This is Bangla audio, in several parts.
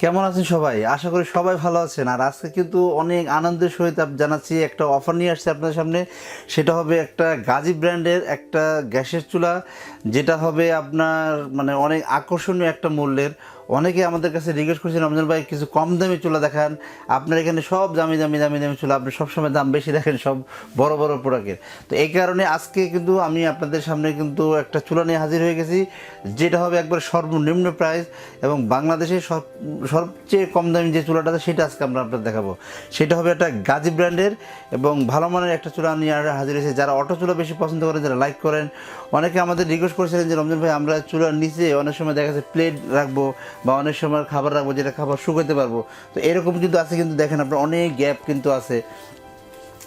কেমন আছেন সবাই? আশা করি সবাই ভালো আছেন। আর আজকে কিন্তু অনেক আনন্দের সহিত জানাচ্ছি একটা অফার নিয়ে আসছে আপনাদের সামনে। সেটা হবে একটা গাজী ব্র্যান্ডের একটা গ্যাসের চুলা, যেটা হবে আপনার মানে অনেক আকর্ষণীয় একটা মূল্যের। অনেকে আমাদের কাছে রিকোয়েস্ট করেছেন, রমজান ভাই কিছু কম দামি চুলা দেখান। আপনার এখানে সব দামি দামি দামি দামি চুলা, আপনি সবসময় দাম বেশি দেখেন সব বড় বড় প্রোডাক্টের। তো এই কারণে আজকে কিন্তু আমি আপনাদের সামনে কিন্তু একটা চুলা নিয়ে হাজির হয়ে গেছি, যেটা হবে একবার সর্বনিম্ন প্রাইস এবং বাংলাদেশের সবচেয়ে কম দামি যে চুলাটা আছে সেটা আজকে আমরা আপনাদের দেখাবো। সেটা হবে একটা গাজী ব্র্যান্ডের এবং ভালো মানের একটা চুলা নিয়ে হাজির হয়েছে। যারা অটো চুলা বেশি পছন্দ করেন, যারা লাইক করেন, অনেকে আমাদের রিকোয়েস্ট করেছিলেন যে রমজান ভাই আমরা চুলার নিচে অনেক সময় দেখা যাচ্ছে প্লেট রাখবো বা অনেক সময় খাবার রাখবো, যেটা খাবার শুকাতে পারবো। তো এরকম কিন্তু আছে, কিন্তু দেখেন আপনার অনেক গ্যাপ কিন্তু আছে।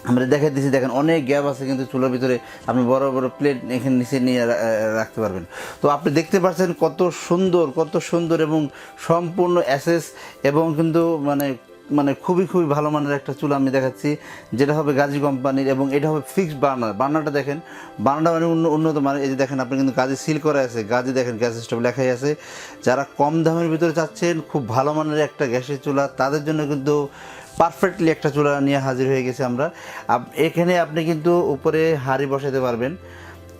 আমরা দেখে দিচ্ছি, দেখেন অনেক গ্যাপ আছে কিন্তু চুলার ভিতরে। আপনি বড় বড় প্লেট এখানে নিচে নিয়ে রাখতে পারবেন। তো আপনি দেখতে পাচ্ছেন কত সুন্দর এবং সম্পূর্ণ অ্যাসেস এবং কিন্তু মানে মানে খুবই ভালো মানের একটা চুলা আমি দেখাচ্ছি, যেটা হবে গাজী কোম্পানির এবং এটা হবে ফিক্সড বার্নারটা দেখেন, বার্নারটা মানে উন্নত মানের। এই যে দেখেন আপনি কিন্তু গাজী সিল করা আছে, গাজী দেখেন গ্যাস স্টোভ লেখাই আছে। যারা কম দামের ভিতরে চাচ্ছেন খুব ভালো মানের একটা গ্যাসের চুলা, তাদের জন্য কিন্তু পারফেক্টলি একটা চুলা নিয়ে হাজির হয়ে গেছে আমরা। এখানে আপনি কিন্তু উপরে হাঁড়ি বসাতে পারবেন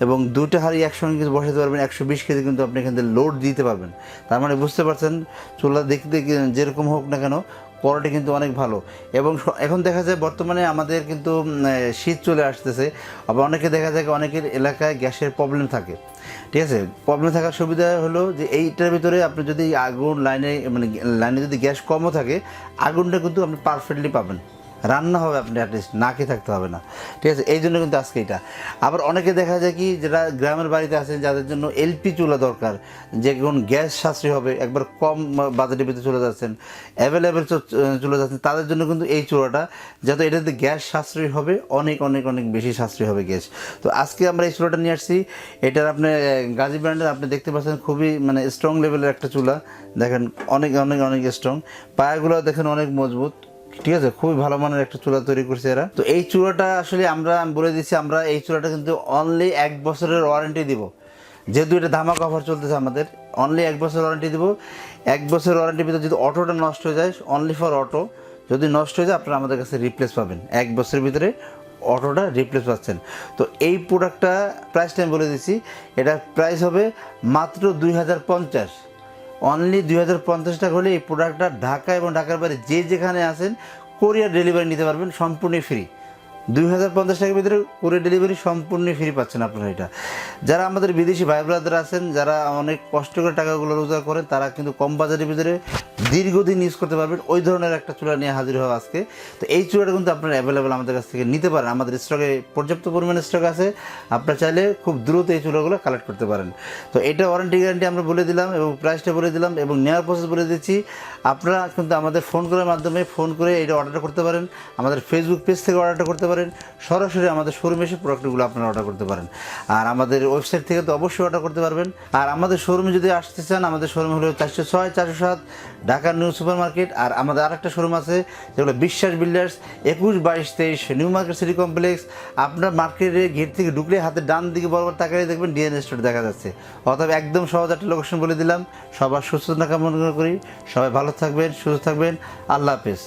এবং দুটো হাঁড়ি একসঙ্গে কিন্তু বসাতে পারবেন। 120 কেজি কিন্তু আপনি এখান থেকে লোড দিতে পারবেন। তার মানে বুঝতে পারছেন চুলা দেখতে যেরকম হোক না কেন কোয়ালিটি কিন্তু অনেক ভালো। এবং এখন দেখা যায় বর্তমানে আমাদের কিন্তু শীত চলে আসতেছে, আবার অনেকে দেখা যায় অনেকের এলাকায় গ্যাসের প্রবলেম থাকে। ঠিক আছে, প্রবলেম থাকার সুবিধা হলো যে এইটার ভিতরে আপনি যদি আগুন লাইনে যদি গ্যাস কমও থাকে, আগুনটা কিন্তু আপনি পারফেক্টলি পাবেন, রান্না হবে, আপনি অ্যাটলিস্ট না খেয়ে থাকতে হবে না। ঠিক আছে, এই জন্য কিন্তু আজকে এটা। আবার অনেকে দেখা যায় কি, যারা গ্রামের বাড়িতে আছেন, যাদের জন্য এলপি চুলা দরকার, যে কোন গ্যাস সাশ্রয়ী হবে, একবার কম বাজেটের ভিতরে চলে যাচ্ছেন, অ্যাভেলেবেল চলে যাচ্ছেন, তাদের জন্য কিন্তু এই চুলাটা, যাতে এটাতে গ্যাস সাশ্রয়ী হবে, অনেক অনেক অনেক বেশি সাশ্রয়ী হবে গ্যাস। তো আজকে আমরা এই চুলাটা নিয়ে আসছি। এটার আপনি গাজী ব্র্যান্ডের, আপনি দেখতে পাচ্ছেন খুবই মানে স্ট্রং লেভেলের একটা চুলা। দেখেন অনেক অনেক অনেক স্ট্রং, পায়াগুলো দেখেন অনেক মজবুত। ঠিক আছে, খুবই ভালো মানের একটা চুলা তৈরি করছে এরা। তো এই চুলাটা আসলে আমি বলে দিচ্ছি, আমরা এই চুলাটা কিন্তু অনলি 1 বছরের ওয়ারেন্টি দিব। যেহেতু এটা ধামাকা অফার চলতেছে আমাদের, অনলি 1 বছর ওয়ারেন্টি দিব। 1 বছর ওয়ারেন্টির ভিতরে যদি অটোটা নষ্ট হয়ে যায়, অনলি ফর অটো, যদি নষ্ট হয়ে যায় আপনারা আমাদের কাছে রিপ্লেস পাবেন। 1 বছরের ভিতরে অটোটা রিপ্লেস পাচ্ছেন। তো এই প্রোডাক্টটা প্রাইসটা আমি বলে দিচ্ছি, এটার প্রাইস হবে মাত্র 2050। অনলি 2050 টাকা হলে এই প্রোডাক্টটা ঢাকা এবং ঢাকার বাইরে যে যেখানে আছেন কোরিয়ার ডেলিভারি নিতে পারবেন সম্পূর্ণ ফ্রি। 2050 টাকার ভিতরে কোরিয়ার ডেলিভারি সম্পূর্ণ ফ্রি পাচ্ছেন আপনারা এটা। যারা আমাদের বিদেশি ভাই ব্রাদার আছেন, যারা অনেক কষ্ট করে টাকাগুলো রোজগার করেন, তারা কিন্তু কম বাজারের ভিতরে দীর্ঘদিন ইউজ করতে পারবেন। ওই ধরনের একটা চুলা নিয়ে হাজির হওয়া আজকে। তো এই চুলাটা কিন্তু আপনারা অ্যাভেলেবেল আমাদের কাছ থেকে নিতে পারেন, আমাদের স্টকে পর্যাপ্ত পরিমাণে স্টক আছে। আপনারা চাইলে খুব দ্রুত এই চুলাগুলো কালেক্ট করতে পারেন। তো এটা ওয়ারেন্টি গ্যারান্টি আমরা বলে দিলাম এবং প্রাইসটা বলে দিলাম এবং নেওয়ার প্রসেস বলে দিচ্ছি। আপনারা কিন্তু আমাদের ফোন করার মাধ্যমে ফোন করে এটা অর্ডার করতে পারেন, আমাদের ফেসবুক পেজ থেকে অর্ডারটা করতে পারেন, সরাসরি আমাদের শোরুমে এসে প্রোডাক্টগুলো আপনারা অর্ডার করতে পারেন। আর আমাদের ওয়েবসাইট থেকে তো অবশ্যই অর্ডার করতে পারবেন। আর আমাদের শোরুমে যদি আসতে চান, আমাদের শোরুম হলো 406 407 ঢাকা নিউ সুপার মার্কেট। আর আমাদের আরেকটা শোরুম আছে যেগুলো বিশ্বাস builders, 21 22 23 new market city complex. আপনার মার্কেটের গেট থেকে ঢুকলে হাতের ডান দিকে বরাবর তাকালে দেখবেন ডিএনএ স্টোর দেখা যাচ্ছে। অথবা একদম সহজ একটা লোকেশন বলে দিলাম। সবার সুস্থতা কামনা করি, সবাই ভালো থাকবেন, সুস্থ থাকবেন। আল্লাহ হাফেজ।